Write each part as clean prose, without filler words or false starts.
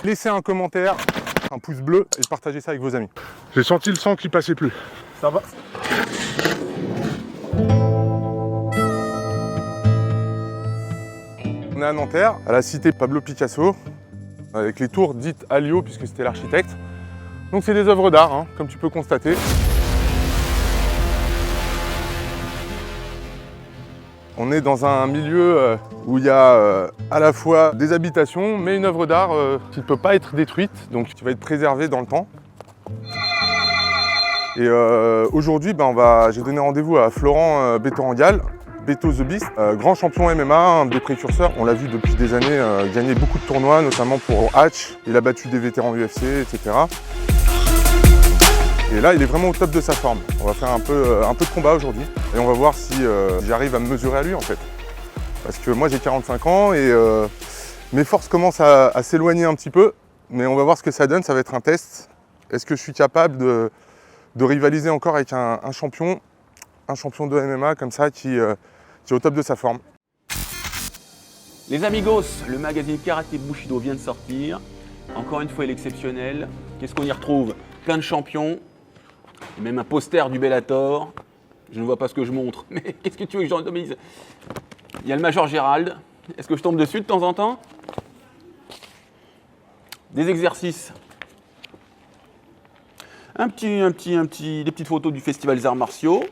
Laissez un commentaire, un pouce bleu et partagez ça avec vos amis. J'ai senti le sang qui passait plus. Ça va. On est à Nanterre, à la cité Pablo Picasso, avec les tours dites Alio, puisque c'était l'architecte. Donc c'est des œuvres d'art, hein, comme tu peux constater. On est dans un milieu où il y a à la fois des habitations, mais une œuvre d'art qui ne peut pas être détruite, donc qui va être préservée dans le temps. Et aujourd'hui, j'ai donné rendez-vous à Florent Bétorangal, Beto The Beast, grand champion MMA, un des précurseurs. On l'a vu depuis des années gagner beaucoup de tournois, notamment pour Hatch. Il a battu des vétérans UFC, etc. Et là, il est vraiment au top de sa forme. On va faire un peu de combat aujourd'hui et on va voir si j'arrive à me mesurer à lui en fait. Parce que moi j'ai 45 ans et mes forces commencent à s'éloigner un petit peu, mais on va voir ce que ça donne, ça va être un test. Est-ce que je suis capable de rivaliser encore avec un champion de MMA comme ça qui est au top de sa forme. Les amigos, le magazine Karaté Bushido vient de sortir. Encore une fois, il est exceptionnel. Qu'est-ce qu'on y retrouve? Plein de champions. Et même un poster du Bellator. Je ne vois pas ce que je montre, mais qu'est-ce que tu veux que j'en dise? Il y a le Major Gérald. Est-ce que je tombe dessus de temps en temps? Des exercices. Des petites photos du Festival des Arts Martiaux.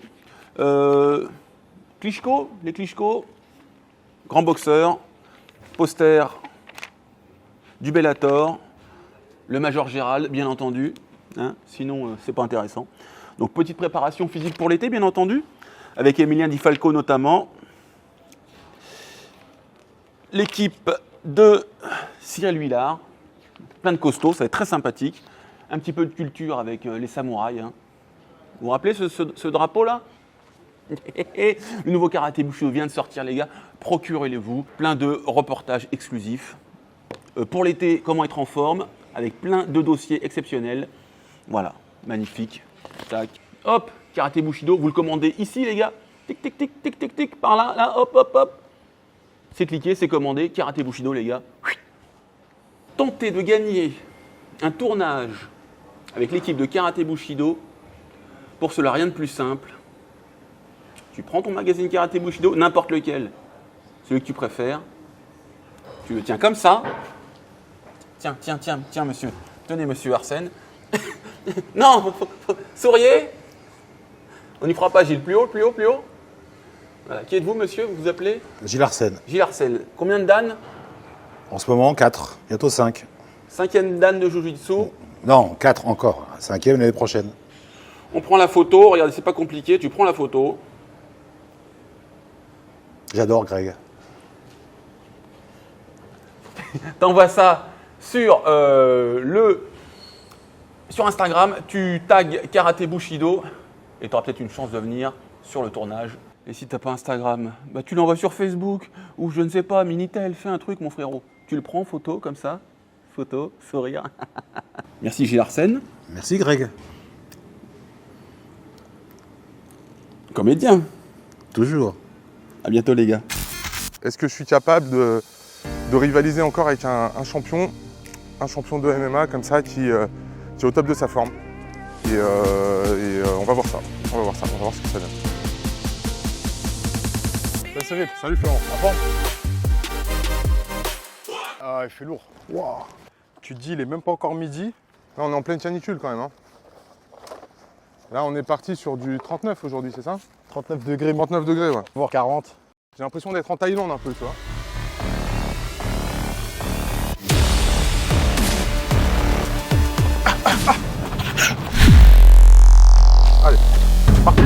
Klitschko, les Klitschko, grand boxeur. Poster du Bellator. Le Major Gérald, bien entendu. Hein, sinon, c'est pas intéressant. Donc, petite préparation physique pour l'été, bien entendu, avec Emilien Di Falco notamment. L'équipe de Cyril Huillard, plein de costauds, ça va être très sympathique. Un petit peu de culture avec les samouraïs. Hein. Vous vous rappelez ce drapeau-là? Le nouveau Karaté Bushido vient de sortir, les gars. Procurez-le-vous. Plein de reportages exclusifs. Pour l'été, comment être en forme, avec plein de dossiers exceptionnels. Voilà, magnifique. Tac. Hop, Karaté Bushido, vous le commandez ici, les gars. Tic, tic, tic, tic, tic, tic, par là, là, hop, hop, hop. C'est cliqué, c'est commandé. Karaté Bushido, les gars. Tentez de gagner un tournage avec l'équipe de Karaté Bushido. Pour cela, rien de plus simple. Tu prends ton magazine Karaté Bushido, n'importe lequel, celui que tu préfères. Tu le tiens comme ça. Tiens, monsieur. Tenez, monsieur Arsène. Non, souriez. On n'y fera pas, Gilles. Plus haut. Voilà. Qui êtes-vous, monsieur? Vous vous appelez? Gilles Arsène. Gilles Arsène. Combien de dan? En ce moment, 4. Bientôt 5. 5e dan de Jiu-Jitsu. Non, 4 encore. 5e l'année prochaine. On prend la photo. Regardez, c'est pas compliqué. Tu prends la photo. J'adore Greg. T'envoies ça sur sur Instagram, tu tags Karaté Bushido et tu auras peut-être une chance de venir sur le tournage. Et si t'as pas Instagram, bah tu l'envoies sur Facebook ou je ne sais pas, Minitel, fais un truc mon frérot. Tu le prends, photo comme ça, photo, sourire. Merci Gilles Arsène. Merci Greg. Comédien. Toujours. À bientôt les gars. Est-ce que je suis capable de rivaliser encore avec un champion de MMA comme ça qui est au top de sa forme? Et on va voir ça. On va voir ce que ça donne. Salut Florent. En forme? Ah, il fait lourd. Wow. Tu te dis, il est même pas encore midi. Là, on est en pleine canicule quand même. Hein. Là, on est parti sur du 39 aujourd'hui, c'est ça? 39 degrés. 39 degrés, ouais. Voire 40. J'ai l'impression d'être en Thaïlande un peu, tu vois. Allez, parti.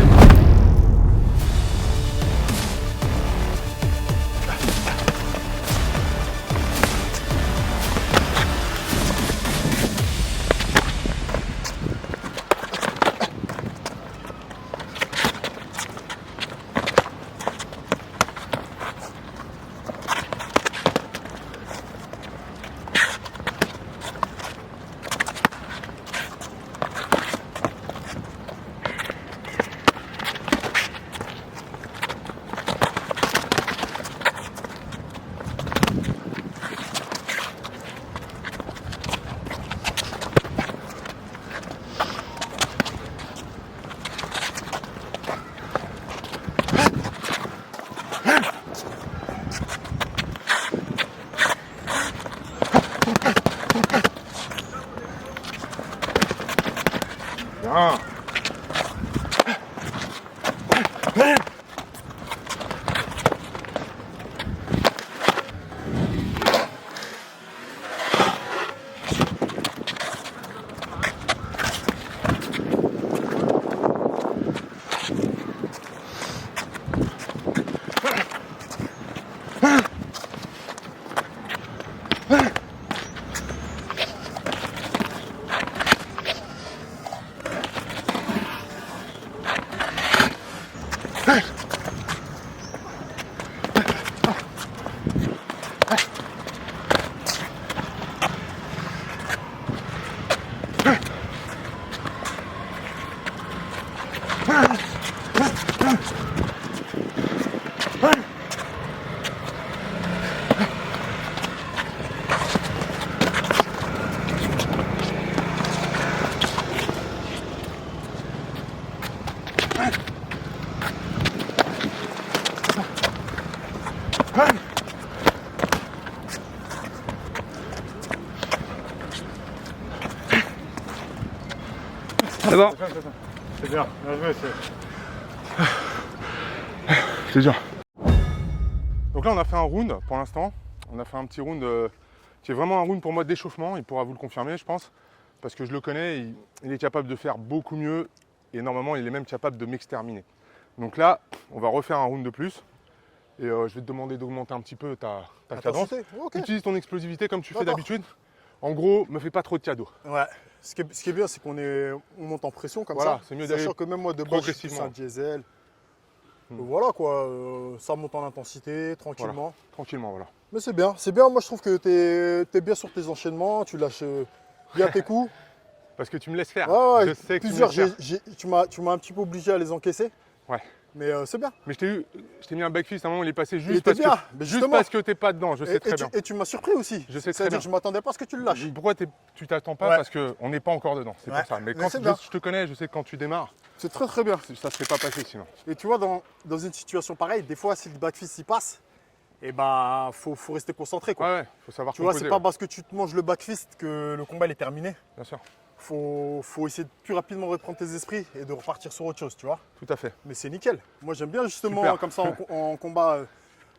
Bien. C'est bon. C'est bien, bien joué. C'est dur. Donc là, on a fait un round pour l'instant. On a fait un petit round qui est vraiment un round pour moi d'échauffement. Il pourra vous le confirmer, je pense. Parce que je le connais, il est capable de faire beaucoup mieux. Et normalement, il est même capable de m'exterminer. Donc là, on va refaire un round de plus. Et je vais te demander d'augmenter un petit peu ta cadence. Ok. Utilise ton explosivité comme tu fais D'accord. d'habitude. En gros, me fais pas trop de cadeaux. Ouais. Ce qui est bien, c'est qu'on monte en pression comme Voilà, ça. c'est mieux d'aller Sachant que même moi, de base, je suis plus progressivement. un diesel. Voilà quoi, ça monte en intensité, tranquillement. Tranquillement, voilà. Mais c'est bien, c'est bien. Moi, je trouve que tu es bien sur tes enchaînements, tu lâches bien tes coups. Parce que tu me laisses faire. Ouais, Je sais que plusieurs, tu me laisses faire. tu m'as un petit peu obligé à les encaisser. Ouais. Mais c'est bien. Mais je t'ai mis un backfist, à un moment il est passé Il juste était parce bien, que mais juste justement. parce que t'es pas dedans, je sais très bien. Et tu m'as surpris aussi. Je sais très C'est-à-dire bien. que je m'attendais pas à ce que tu le lâches. Pourquoi tu t'attends pas? Ouais. Parce qu'on n'est pas encore dedans, c'est Ouais. pour ça. Mais Mais quand c'est bien. je te connais, je sais que quand tu démarres, C'est très très bien. ça ne serait pas passé sinon. Et tu vois, dans une situation pareille, des fois, si le backfist y passe, et ben, faut rester concentré quoi. Ouais, faut savoir Tu vois, composer. c'est pas parce que tu te manges le backfist que le combat il est terminé. Bien sûr, Faut essayer de plus rapidement reprendre tes esprits et de repartir sur autre chose, tu vois. tout à fait. Mais c'est nickel. Moi j'aime bien justement Super. comme ça en combat,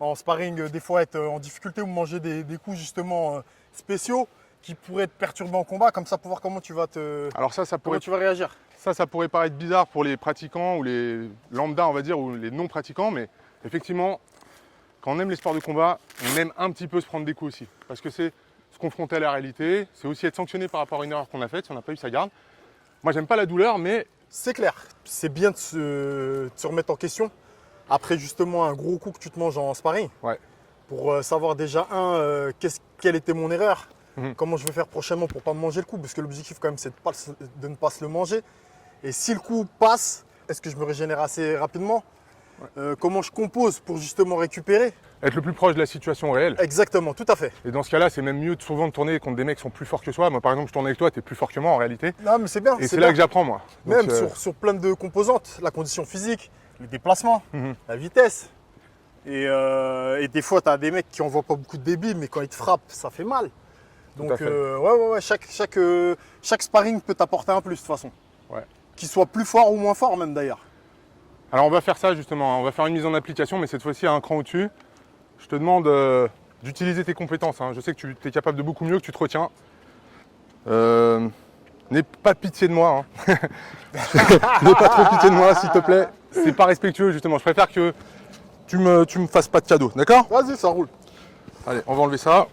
en sparring, des fois être en difficulté ou manger des coups justement spéciaux qui pourraient te perturber en combat, comme ça pour voir comment tu vas Alors ça comment tu vas réagir. ça pourrait paraître bizarre pour les pratiquants ou les lambda, on va dire, ou les non-pratiquants, mais effectivement, quand on aime les sports de combat, on aime un petit peu se prendre des coups aussi. Parce que c'est se confronter à la réalité, c'est aussi être sanctionné par rapport à une erreur qu'on a faite, si on n'a pas eu sa garde. Moi, j'aime pas la douleur, mais C'est clair, c'est bien de se remettre en question après justement un gros coup que tu te manges en sparring. Ouais. Pour savoir déjà quelle était mon erreur, Mhm. comment je vais faire prochainement pour pas me manger le coup, parce que l'objectif quand même c'est de ne pas se le manger. Et si le coup passe, est-ce que je me régénère assez rapidement? Comment je compose pour justement récupérer? être le plus proche de la situation réelle. Exactement, tout à fait. Et dans ce cas-là, c'est même mieux souvent de tourner contre des mecs qui sont plus forts que soi. Moi, par exemple, je tourne avec toi, tu es plus fort que moi en réalité. Non mais c'est bien. Et c'est là que j'apprends, moi. Donc, Même sur plein de composantes, la condition physique, les déplacements, Mhm. la vitesse. Et des fois, tu as des mecs qui envoient pas beaucoup de débit, mais quand ils te frappent, ça fait mal. Tout Donc, à fait. ouais, chaque sparring peut t'apporter un plus de toute façon. Ouais. Qu'il soit plus fort ou moins fort, même d'ailleurs. Alors on va faire ça justement, on va faire une mise en application, mais cette fois-ci à un cran au-dessus. Je te demande d'utiliser tes compétences, hein. Je sais que tu es capable de beaucoup mieux, que tu te retiens. N'aie pas pitié de moi, hein. N'aie pas trop pitié de moi, s'il te plaît. C'est pas respectueux justement, je préfère que tu me fasses pas de cadeau, d'accord? Vas-y, ça roule. Allez, on va enlever ça.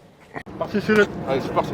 Parti, Cyril. Allez, c'est parti.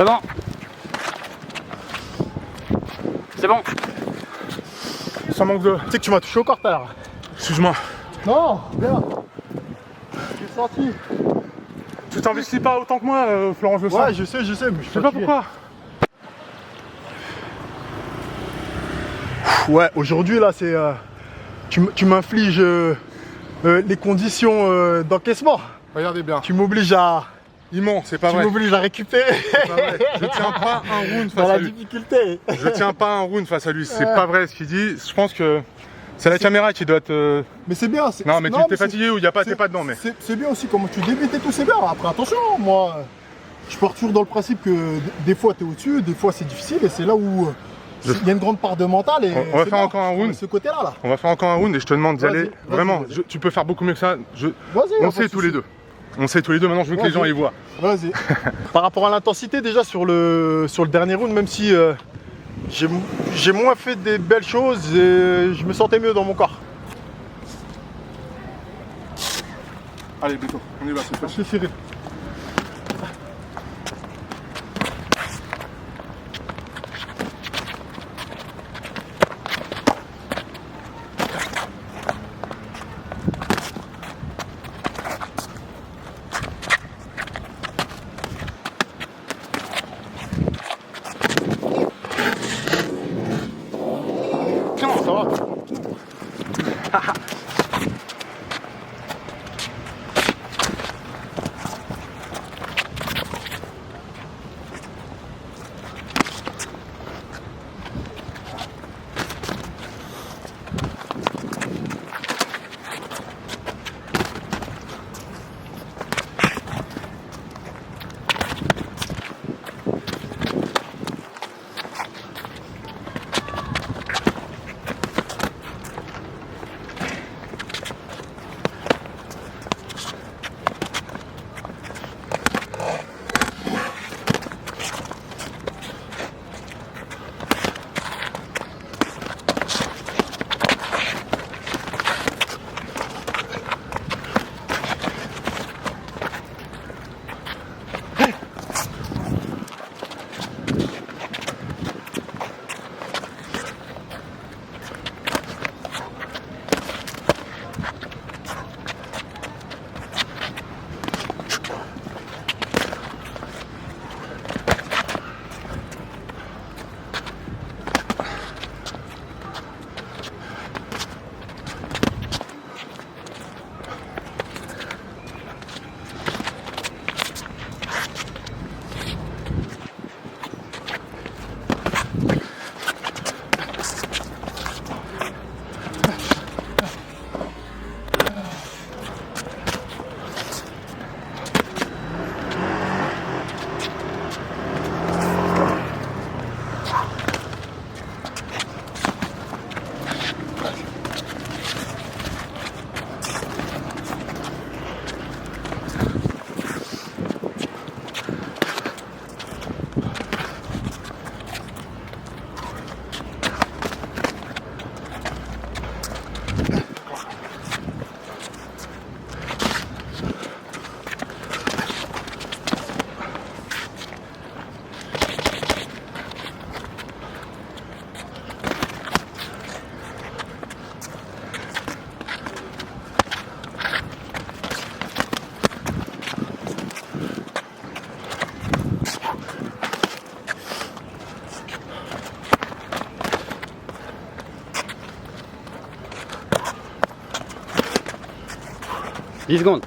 C'est bon. C'est bon. Ça manque de... Tu sais que tu m'as touché au corps tout à l'heure. Excuse-moi. Non, bien. J'ai senti. Tu t'investis pas autant que moi, Florent, je le sens. Ouais, je sais, mais je suis Je sais pas pourquoi. Ouais, aujourd'hui là, c'est. Tu m'infliges les conditions d'encaissement. Regardez bien. Tu m'obliges à. Il ment, c'est pas Tu vrai. m'obliges à récupérer C'est pas vrai. Je tiens pas un round dans face à la lui. difficulté. Je tiens pas un round face à lui. C'est pas vrai ce qu'il dit. Je pense que c'est la caméra qui doit te... Mais c'est bien. Non, mais tu t'es fatigué ou il y a pas, t'es pas dedans, mais... C'est bien aussi comment tu débutes et tout, c'est bien. Après, attention, moi, je pars toujours dans le principe que des fois tu es au-dessus, des fois c'est difficile et c'est là où il y a une grande part de mental. Et On va c'est faire bien, encore un round. Ce côté-là, là. On va faire encore un round et je te demande d'y Vas-y, aller. vas-y, Vraiment, vas-y. tu peux faire beaucoup mieux que ça. Vas-y, On y a sait pas tous de les deux. On sait tous les deux, maintenant je veux que les Vas-y. gens y voient. Vas-y. Par rapport à l'intensité, déjà sur le dernier round, même si j'ai moins fait des belles choses, je me sentais mieux dans mon corps. Allez, Beto, on y va cette fois-ci. Merci Cyril. Comment ça va? Dix secondes.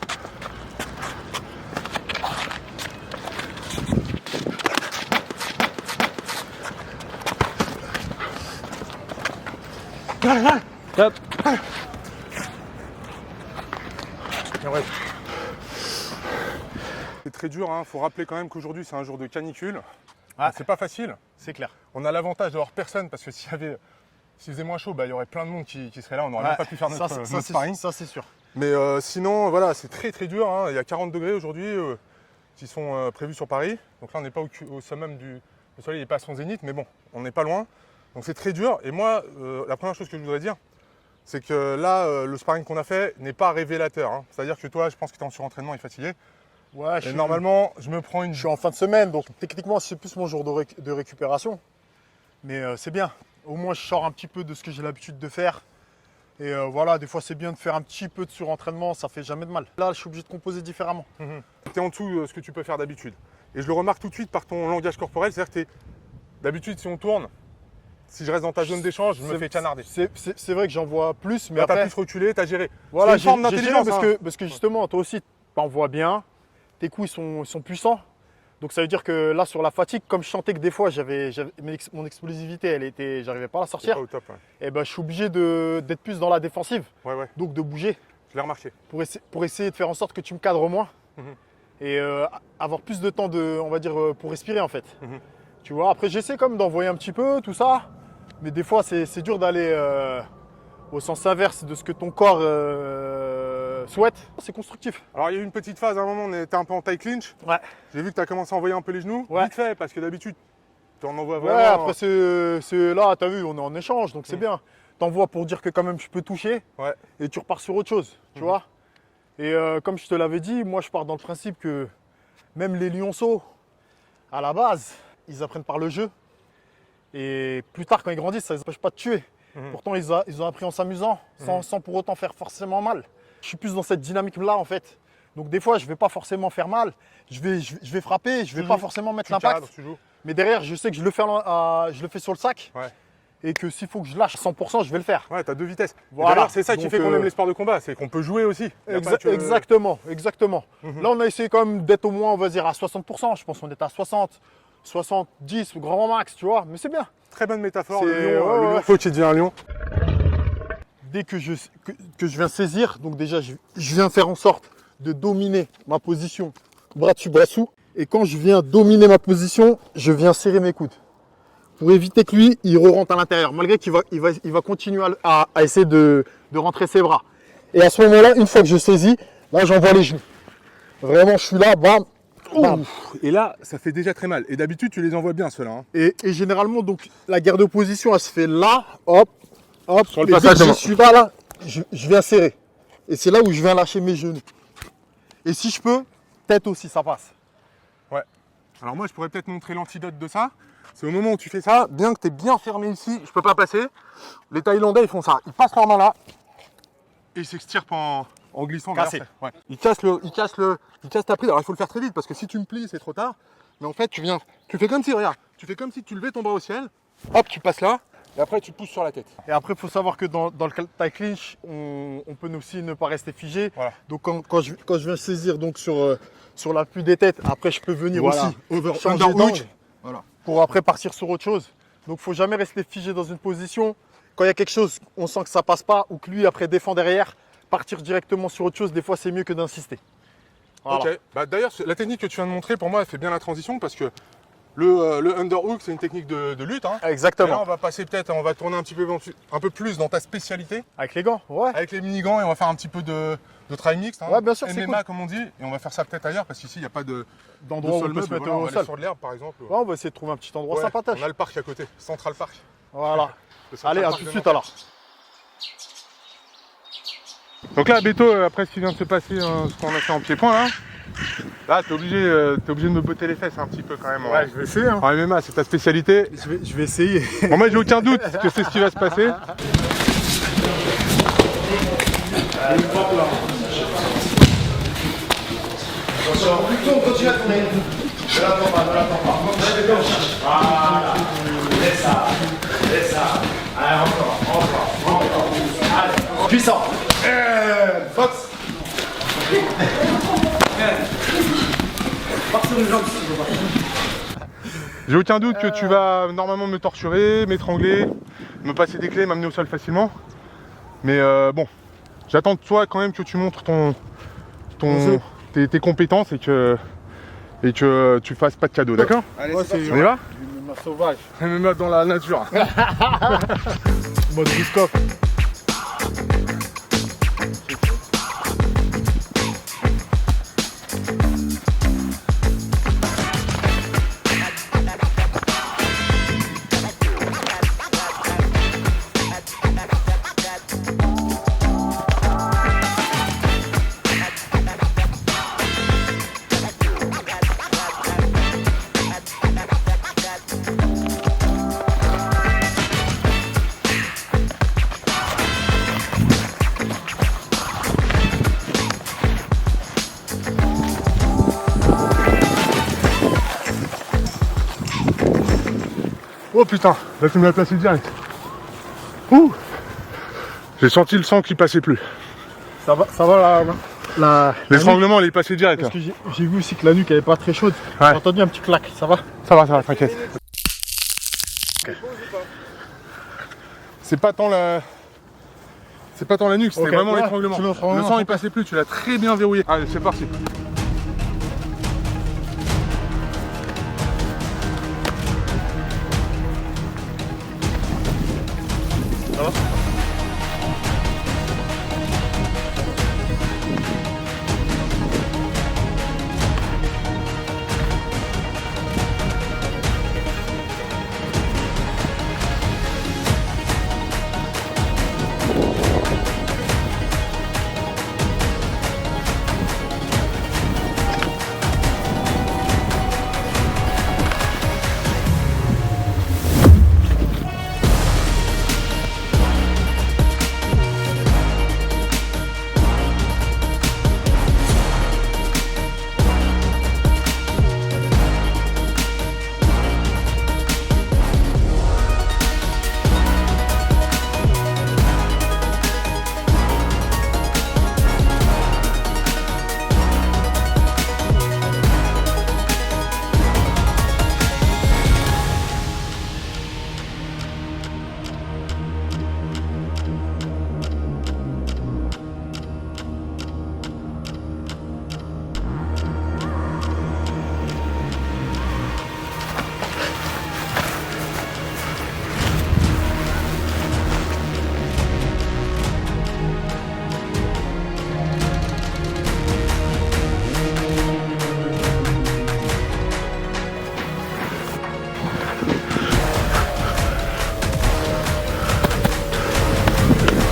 Stop. C'est très dur, hein. Faut rappeler quand même qu'aujourd'hui c'est un jour de canicule. Ah. C'est pas facile. C'est clair. On a l'avantage d'avoir personne parce que s'il faisait moins chaud, bah, il y aurait plein de monde qui serait là. On n'aurait même pas pu faire notre sparring. Ça, c'est sûr. Mais sinon, voilà, c'est très très dur, hein. Il y a 40 degrés aujourd'hui qui sont prévus sur Paris. Donc là, on n'est pas au summum du... Le soleil n'est pas à son zénith, mais bon, on n'est pas loin. Donc c'est très dur. Et moi, la première chose que je voudrais dire, c'est que là, le sparring qu'on a fait n'est pas révélateur, hein. C'est-à-dire que toi, je pense que tu es en surentraînement et fatigué. Ouais, Et normalement, je me prends une. je suis en fin de semaine, donc techniquement, c'est plus mon jour de récupération. Mais c'est bien. Au moins, je sors un petit peu de ce que j'ai l'habitude de faire. Et voilà, des fois, c'est bien de faire un petit peu de surentraînement, ça fait jamais de mal. Là, je suis obligé de composer différemment. Tu es en dessous de ce que tu peux faire d'habitude. Et je le remarque tout de suite par ton langage corporel, c'est-à-dire que d'habitude, si on tourne, si je reste dans ta zone d'échange, je me fais canarder. C'est vrai que j'en vois plus, mais Là, t'as après, plus reculé, t'as géré. voilà, C'est une forme j'ai géré d'intelligence, parce que justement, toi aussi, t'en vois bien, tes coups ils sont puissants. Donc ça veut dire que là, sur la fatigue, comme je sentais que des fois, mon explosivité, j'arrivais pas à la C'est sortir, pas au top. Ouais, et ben, je suis obligé d'être plus dans la défensive, ouais. donc de bouger Je l'ai remarqué. pour essayer de faire en sorte que tu me cadres moins Mhm. et avoir plus de temps on va dire, pour respirer en fait. Mhm. Tu vois, après j'essaie comme d'envoyer un petit peu, tout ça, mais des fois c'est dur d'aller au sens inverse de ce que ton corps souhaite. C'est constructif. Alors, il y a eu une petite phase, à un moment, on était un peu en taille clinch. Ouais. J'ai vu que tu as commencé à envoyer un peu les genoux. Ouais. Vite fait, parce que d'habitude, tu en envoies Ouais, vraiment. après c'est là, t'as vu, on est en échange, donc c'est Mhm. bien. T'envoies pour dire que quand même je peux toucher Ouais. et tu repars sur autre chose, tu Mhm. vois. Et comme je te l'avais dit, moi je pars dans le principe que même les lionceaux, à la base, ils apprennent par le jeu. Et plus tard, quand ils grandissent, ça ne les empêche pas de tuer. Mhm. Pourtant, ils ont appris en s'amusant, sans pour autant faire forcément mal. Je suis plus dans cette dynamique-là, en fait. Donc des fois, je ne vais pas forcément faire mal. Je vais frapper, je ne vais pas forcément mettre Tu l'impact. cadres, tu joues. Mais derrière, je sais que je le fais sur le sac. Ouais. Et que s'il faut que je lâche 100%, je vais le faire. Ouais, t'as deux vitesses. Et Voilà. d'ailleurs, c'est ça qui Donc, fait qu'on aime les sports de combat, c'est qu'on peut jouer aussi. Y a pas que- Exactement, exactement. Mhm. Là, on a essayé quand même d'être au moins, on va dire, à 60%. Je pense qu'on est à 60, 70 au grand max, tu vois. Mais c'est bien. Très bonne métaphore. C'est- Le lion, ouais, le ouais. lion faut qu'il devient un lion. Dès que je viens saisir, donc déjà, je viens faire en sorte de dominer ma position bras dessus, bras dessous. Et quand je viens dominer ma position, je viens serrer mes coudes. Pour éviter que lui, il re-rentre à l'intérieur, malgré qu'il va continuer à essayer de rentrer ses bras. Et à ce moment-là, une fois que je saisis, là, j'envoie les genoux. Vraiment, je suis là, bam, bam. Ouf. Et là, ça fait déjà très mal. Et d'habitude, tu les envoies bien, ceux-là. Hein. Et généralement, donc, la garde de position, elle se fait là, hop, hop. Sur le Et dès passage que de je main. suis là, je viens serrer. Et c'est là où je viens lâcher mes genoux. Et si je peux, tête aussi, ça passe. Alors moi, je pourrais peut-être montrer l'antidote de ça. C'est au moment où tu fais ça, bien que tu es bien fermé ici, je peux pas passer. Les Thaïlandais, ils font ça. Ils passent leur main là et ils s'extirpent en glissant. Cassé. vers- Ouais. Ils cassent ta prise. Alors il faut le faire très vite parce que si tu me plies, c'est trop tard. Mais en fait, tu fais comme si, regarde, tu fais comme si tu levais ton bras au ciel. Hop, tu passes là et après tu pousses sur la tête. Et après, il faut savoir que dans le tie clinch, on peut aussi ne pas rester figé. Voilà. Donc quand je viens saisir donc sur l'appui des têtes, après je peux venir Voilà. aussi Over, changer under d'angle hook. Voilà. pour après partir sur autre chose. Donc il ne faut jamais rester figé dans une position. Quand il y a quelque chose, on sent que ça passe pas ou que lui après défend derrière, partir directement sur autre chose, des fois c'est mieux que d'insister. Voilà. Ok. Bah, d'ailleurs, la technique que tu viens de montrer, pour moi, elle fait bien la transition parce que le underhook, c'est une technique de lutte. Hein. Et là, Exactement. on va passer peut-être, on va tourner un peu plus dans ta spécialité Avec les gants, ouais. avec les mini-gants et on va faire un petit peu de try mixte. Hein. Ouais, bien sûr, c'est MMA, cool. comme on dit. Et on va faire ça peut-être ailleurs parce qu'ici, il n'y a pas de D'endroit où on sol peut se meuble. mettre Voilà, on au va aller sol. sur de l'herbe, par exemple. Ouais, on va essayer de trouver un petit endroit Ouais, sympatoche. on a le parc à côté, Central Park. Voilà. Le Central Allez, à Park tout de de suite Nantes. alors. Donc là, Beto, après ce qui vient de se passer, ce qu'on a fait en pied-point, là, t'es obligé de me botter les fesses un petit peu quand même. Ouais, je vais essayer. Hein. En MMA, c'est ta spécialité. Je vais essayer. Bon, moi, j'ai aucun doute que c'est ce qui va se passer. Puissant. Fox. J'ai aucun doute que tu vas normalement me torturer, m'étrangler, me passer des clés, m'amener au sol facilement. Mais bon, j'attends de toi quand même que tu montres tes compétences et que tu fasses pas de cadeaux, d'accord? Allez, Ouais, c'est c'est On y va? MMA sauvage. MMA dans la nature. Mode Riskov. Oh putain, là tu me l'as placé direct. Ouh. J'ai senti le sang qui passait plus. Ça va la L'étranglement, il est passé direct. Parce que j'ai vu aussi que la nuque elle est pas très chaude. Ouais. J'ai entendu un petit clac, ça va? Ça va, t'inquiète. Okay. C'est pas tant la nuque, c'était vraiment l'étranglement. Le sang il passait plus, tu l'as très bien verrouillé. Allez, c'est parti. Ça va?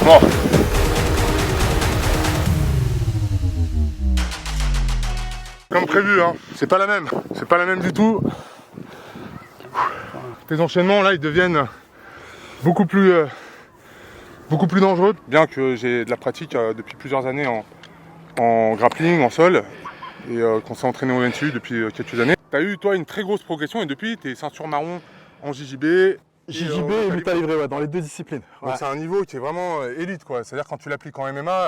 Bon. Comme prévu, hein. C'est pas la même du tout. Les enchaînements là ils deviennent beaucoup plus dangereux, bien que j'ai de la pratique depuis plusieurs années en grappling, en sol, et qu'on s'est entraîné dessus depuis quelques années. Tu as eu toi une très grosse progression et depuis tu es ceinture marron en JJB. JJB et métal livré, ouais, dans les deux disciplines. Donc c'est un niveau qui est vraiment élite quoi. C'est-à-dire quand tu l'appliques en MMA,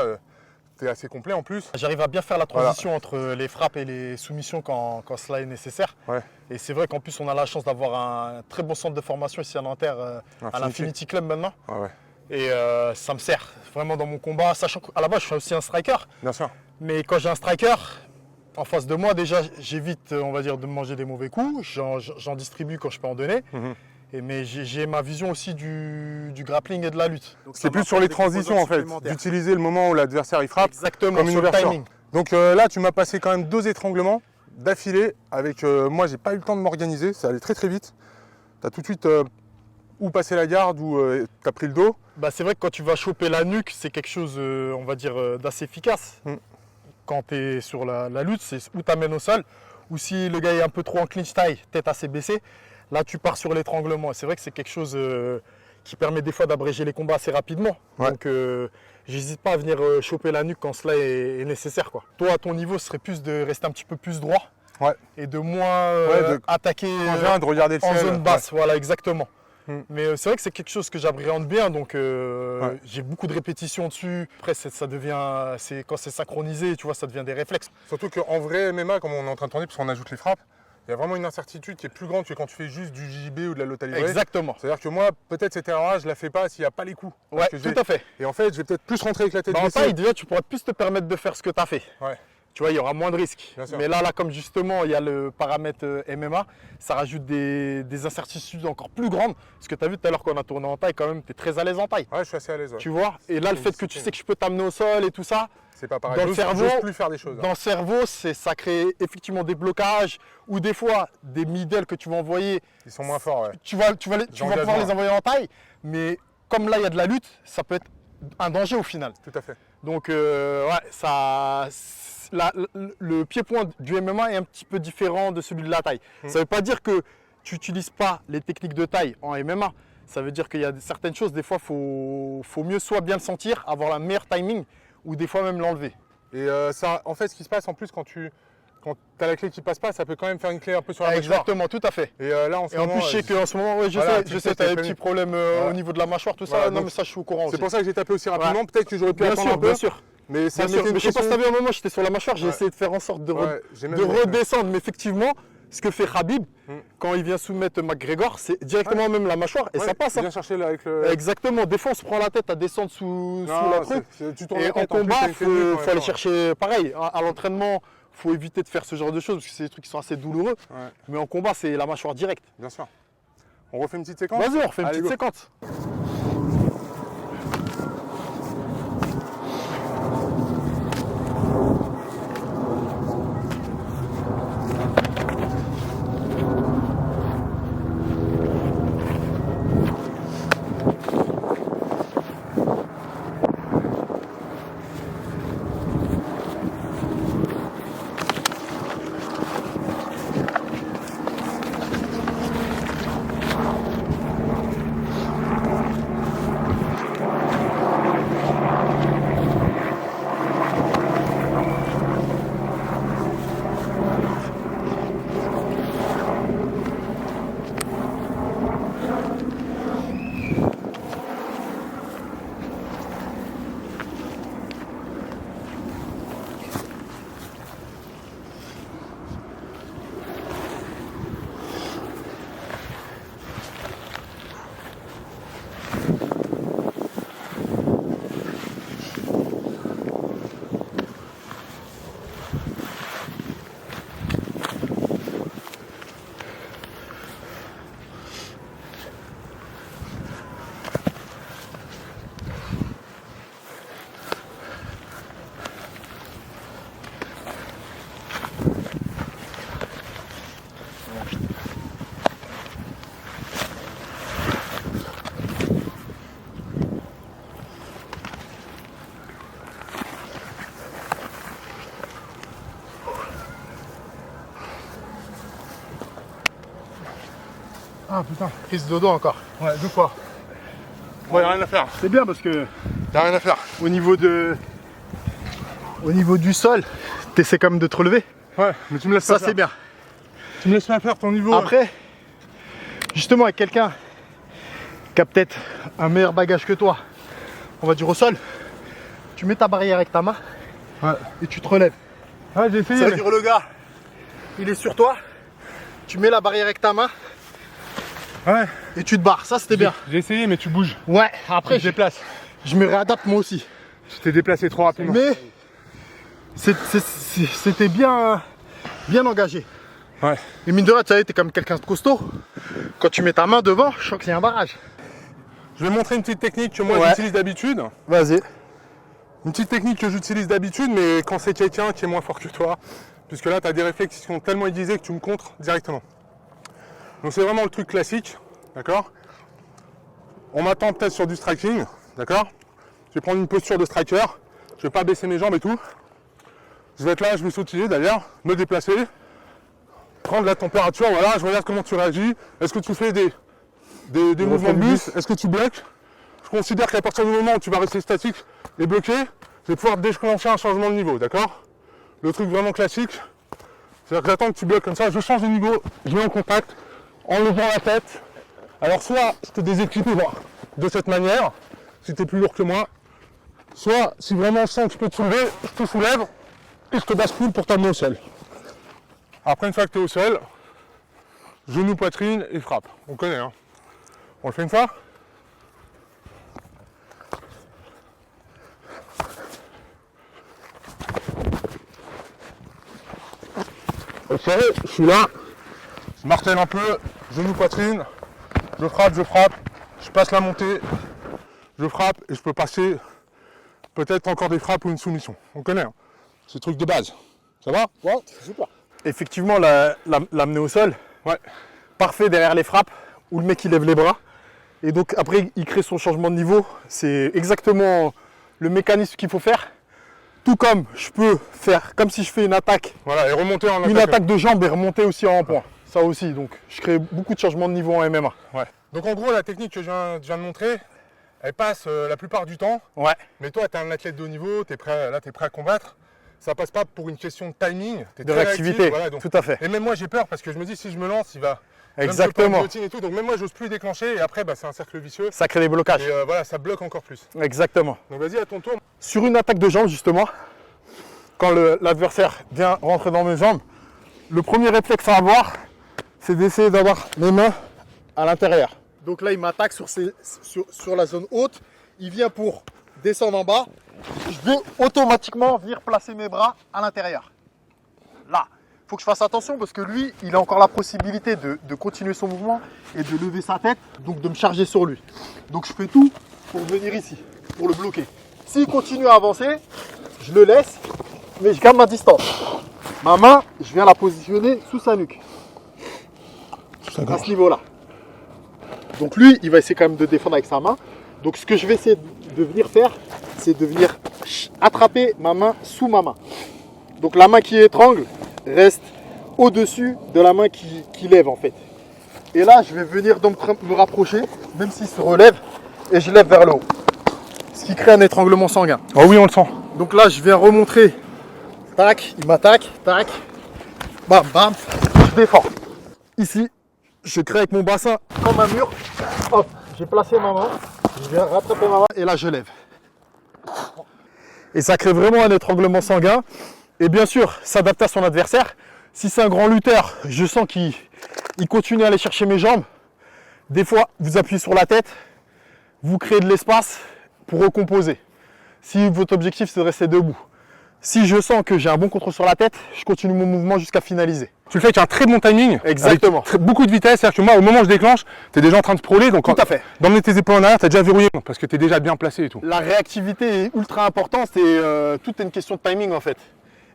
t'es assez complet en plus. J'arrive à bien faire la transition entre les frappes et les soumissions quand cela est nécessaire. Ouais. Et c'est vrai qu'en plus on a la chance d'avoir un très bon centre de formation ici à Nanterre, à l'Infinity Club maintenant. Ouais. Et ça me sert vraiment dans mon combat, sachant qu'à la base je suis aussi un striker. Bien sûr. Mais quand j'ai un striker en face de moi, déjà j'évite, on va dire, de me manger des mauvais coups. J'en distribue quand je peux en donner. Mais j'ai ma vision aussi du grappling et de la lutte. C'est plus sur les transitions en fait, d'utiliser le moment où l'adversaire il frappe. Exactement, comme une sur le ouverture. timing. Donc là tu m'as passé quand même 2 étranglements d'affilée avec moi j'ai pas eu le temps de m'organiser, ça allait très vite. Tu as tout de suite ou passé la garde ou tu as pris le dos. Bah, c'est vrai que quand tu vas choper la nuque, c'est quelque chose on va dire d'assez efficace. Quand tu es sur la lutte, c'est où tu amènes au sol, ou si le gars est un peu trop en clinch tie, tête assez baissée. Là, tu pars sur l'étranglement. C'est vrai que c'est quelque chose qui permet des fois d'abréger les combats assez rapidement. Ouais. Donc, j'hésite pas à venir choper la nuque quand cela est nécessaire, quoi. Toi, à ton niveau, ce serait plus de rester un petit peu plus droit et de moins attaquer de regarder le en ciel. zone basse. Voilà, exactement. Mais c'est vrai que c'est quelque chose que j'appréhende bien, donc j'ai beaucoup de répétitions dessus. Après, ça devient, quand c'est synchronisé, tu vois, ça devient des réflexes. Surtout qu'en vrai MMA, comme on est en train de tourner, puisqu'on ajoute les frappes, il y a vraiment une incertitude qui est plus grande que quand tu fais juste du JJB ou de la Lota livrée. Exactement. C'est-à-dire que moi, peut-être cette erreur-là, je la fais pas s'il n'y a pas les coups. Ouais, tout à fait. Et en fait, je vais peut-être plus rentrer avec la tête En baissée. taille, déjà, tu pourras plus te permettre de faire ce que tu as fait. Ouais. Tu vois, il y aura moins de risques. Mais là, comme justement, il y a le paramètre MMA, ça rajoute des incertitudes encore plus grandes. Parce que tu as vu tout à l'heure qu'on a tourné en taille, quand même, tu es très à l'aise en taille. Ouais, je suis assez à l'aise. Ouais. Tu vois. Et là, le fait que tu sais que je peux t'amener au sol et tout ça, c'est pas pareil. Dans le cerveau, j'ose plus faire des choses. Dans le cerveau, ça crée effectivement des blocages ou des fois des middle que tu vas envoyer. Ils sont moins forts, ouais. Tu vas pouvoir les envoyer en taille, mais comme là, il y a de la lutte, ça peut être un danger au final. Tout à fait. Donc, le pied-point du MMA est un petit peu différent de celui de la taille. Ça ne veut pas dire que tu n'utilises pas les techniques de taille en MMA. Ça veut dire qu'il y a certaines choses, des fois, il faut mieux soit bien le sentir, avoir le meilleur timing, ou des fois même l'enlever. Et ça, en fait, ce qui se passe en plus quand tu quand tu as la clé qui passe pas, ça peut quand même faire une clé un peu sur la mâchoire. Exactement, tout à fait. Et là, en ce Et en moment, plus, je sais qu'en ce moment, ouais, je voilà, sais, tu as des petits problèmes au niveau de la mâchoire, tout ça. Voilà, Non, donc, mais ça, je suis au courant aussi. c'est pour ça que j'ai tapé aussi rapidement. Ouais. Peut-être que j'aurais pu Bien attendre sûr, un peu. bien sûr. Mais ça Bien sûr. mettait Mais une je sais pas si pression. t'as vu un moment, j'étais sur la mâchoire, j'ai Ouais. essayé de faire en sorte de, J'ai même de vu, redescendre. Mais effectivement, ce que fait Khabib, quand il vient soumettre McGregor, c'est directement même la mâchoire et ça passe. Viens chercher là avec le. Exactement. Des fois, on se prend la tête à descendre sous Non, la truc. tu tournes Et la en tête, plus, combat, t'as il une technique, faut aller chercher pareil. À l'entraînement, il faut éviter de faire ce genre de choses parce que c'est des trucs qui sont assez douloureux. Ouais, Mais en combat, c'est la mâchoire directe. bien sûr. On refait une petite séquence. Vas-y, on refait une Allez, petite go. séquence. Ah putain, prise de dos encore. Ouais, deux fois. Bon, y'a rien à faire. C'est bien parce que Y'a rien à faire. au niveau du sol, t'essaies quand même de te relever. Ouais, mais tu me laisses Ça pas c'est faire. bien. Tu me laisses pas faire ton niveau. Après, justement avec quelqu'un qui a peut-être un meilleur bagage que toi, on va dire au sol, tu mets ta barrière avec ta main Ouais. et tu te relèves. Ouais, j'ai essayé. Ça veut mais- dire le gars, il est sur toi, tu mets la barrière avec ta main Ouais, et tu te barres. Ça c'était bien. j'ai essayé, mais tu bouges. Ouais, après Je déplace. je me réadapte moi aussi. Tu t'es déplacé trop rapidement. Mais c'était bien engagé. Ouais. Et mine de rien, tu sais, t'es comme quelqu'un de costaud. Quand tu mets ta main devant, je sens qu'il y a un barrage. Je vais montrer une petite technique que moi Ouais. j'utilise d'habitude. Vas-y. Une petite technique que j'utilise d'habitude, mais quand c'est quelqu'un qui est moins fort que toi, puisque là tu as des réflexes qui sont tellement aiguisés que tu me contres directement. Donc c'est vraiment le truc classique, d'accord? On m'attend peut-être sur du striking, d'accord? Je vais prendre une posture de striker, je vais pas baisser mes jambes et tout. Je vais être là, je vais sautiller d'ailleurs, me déplacer, prendre la température, voilà, je regarde comment tu réagis. Est-ce que tu fais des mouvements de bus? Est-ce que tu bloques? Je considère qu'à partir du moment où tu vas rester statique et bloqué, je vais pouvoir déclencher un changement de niveau, d'accord? Le truc vraiment classique, c'est-à-dire que j'attends que tu bloques comme ça, je change de niveau, je mets en contact, en levant la tête. Alors soit je te déséquilibre de cette manière, si tu es plus lourd que moi, soit si vraiment je sens que je peux te soulever, je te soulève et je te bascule pour t'amener au sol. Après une fois que tu es au sol, genou, poitrine et frappe. On connaît, hein. On le fait une fois? Ok, je suis là, je martèle un peu, genou, poitrine, je frappe, je passe la montée, je frappe et je peux passer peut-être encore des frappes ou une soumission. On connaît, hein. C'est le truc de base. Ça va? Ouais, super. Effectivement, l'amener au sol, Ouais. parfait derrière les frappes, où le mec il lève les bras. Et donc après, il crée son changement de niveau. C'est exactement le mécanisme qu'il faut faire. Tout comme je peux faire, comme si je fais une attaque, Voilà, et remonter en une attaque. attaque de jambe et remonter aussi en point. Ça aussi, donc je crée beaucoup de changements de niveau en MMA. Ouais. Donc en gros, la technique que je viens de montrer, elle passe la plupart du temps. Ouais. Mais toi, tu es un athlète de haut niveau, là, tu es prêt à combattre. ça passe pas pour une question de timing, t'es De très réactivité, réactif, voilà, donc- tout à fait. Et même moi j'ai peur parce que je me dis si je me lance, il va Exactement. et tout, donc même moi j'ose plus déclencher et après bah, c'est un cercle vicieux Ça crée des blocages. et voilà ça bloque encore plus. Exactement. Donc vas-y à ton tour. Sur une attaque de jambe, justement, quand l'adversaire vient rentrer dans mes jambes, le premier réflexe à avoir, c'est d'essayer d'avoir mes mains à l'intérieur. Donc là, il m'attaque sur la zone haute. Il vient pour descendre en bas. Je vais automatiquement venir placer mes bras à l'intérieur. Là, il faut que je fasse attention parce que lui, il a encore la possibilité de continuer son mouvement et de lever sa tête, donc de me charger sur lui. Donc je fais tout pour venir ici, pour le bloquer. S'il continue à avancer, je le laisse, mais je garde ma distance. Ma main, je viens la positionner sous sa nuque. À ce niveau-là. Donc lui, il va essayer quand même de défendre avec sa main. Donc ce que je vais essayer de venir faire, c'est de venir attraper ma main sous ma main. Donc la main qui étrangle reste au-dessus de la main qui lève en fait. Et là, je vais venir donc me rapprocher, même s'il se relève, et je lève vers le haut. Ce qui crée un étranglement sanguin. Oh oui on le sent. Donc là, je viens remontrer. Tac, il m'attaque, tac. Bam, bam. Je défends. Ici, je crée avec mon bassin comme un mur. Hop, j'ai placé ma main. Je viens rattraper ma main et là, je lève. Et ça crée vraiment un étranglement sanguin. Et bien sûr, s'adapter à son adversaire. Si c'est un grand lutteur, je sens qu'il continue à aller chercher mes jambes. Des fois, vous appuyez sur la tête. Vous créez de l'espace pour recomposer. Si votre objectif c'est de rester debout. Si je sens que j'ai un bon contrôle sur la tête, je continue mon mouvement jusqu'à finaliser. Tu le fais avec un très bon timing. Exactement. Avec beaucoup de vitesse, c'est-à-dire que moi au moment où je déclenche, tu es déjà en train de sprawler, donc Tout à fait. d'emmener tes épaules en arrière, tu as déjà verrouillé parce que tu es déjà bien placé et tout. La réactivité est ultra importante et tout est une question de timing en fait.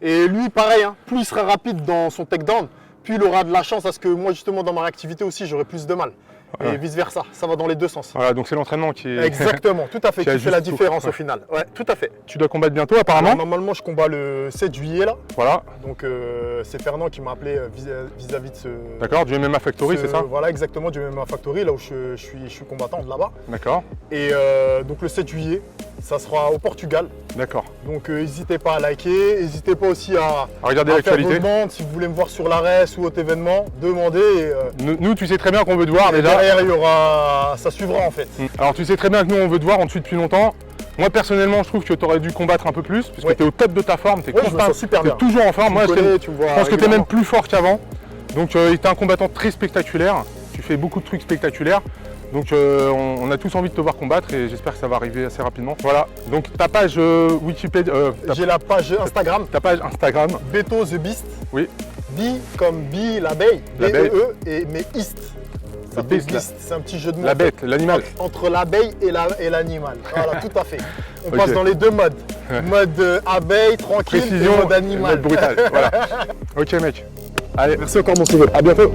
Et lui pareil, hein, plus il sera rapide dans son takedown, plus il aura de la chance à ce que moi justement dans ma réactivité aussi j'aurai plus de mal. Ouais. Et vice versa, ça va dans les deux sens. Voilà, donc c'est l'entraînement qui est... Exactement, tout à fait, Qui qui fait ajuste la tout. différence Ouais. au final. Ouais, tout à fait. Tu dois combattre bientôt apparemment. Alors, normalement je combats le 7 juillet là. Voilà, Donc c'est Fernand qui m'a appelé vis-à-vis de ce... d'accord, du MMA Factory, c'est ça? Voilà, exactement, du MMA Factory, là où je suis combattant de là-bas. D'accord, Et donc le 7 juillet, ça sera au Portugal. d'accord. Donc n'hésitez pas à liker, n'hésitez pas aussi à Regardez faire vos l'actualité. demandes. Si vous voulez me voir sur l'ARES ou autre événement, demandez. Et, Nous, tu sais très bien qu'on veut te voir déjà. derrière, il y aura... ça suivra en fait. Alors tu sais très bien que nous on veut te voir, on te suit depuis longtemps. Moi personnellement je trouve que tu aurais dû combattre un peu plus, puisque Ouais. tu es au top de ta forme, tu es Ouais, je me sens super bien. toujours en forme. Tu Moi me connais, tu me vois je pense que tu es même régulièrement. plus fort qu'avant. Donc tu es un combattant très spectaculaire, tu fais beaucoup de trucs spectaculaires. Donc on a tous envie de te voir combattre et j'espère que ça va arriver assez rapidement. Voilà, donc ta page Wikipédia, J'ai la page Instagram, ta page Instagram, Beto the Beast. oui, Bee comme bee, l'abeille, L'abeille. B-E-E, et mais East. Ça fait Beast, Beast, c'est un petit jeu de mots. la bête, l'animal. Entre l'abeille et l'animal. Voilà, tout à fait. On Ok. passe dans les deux modes. Mode abeille, tranquille, Précision, et mode animal. mode brutal, voilà. Ok mec, allez, Merci encore mon Cyril. à bientôt.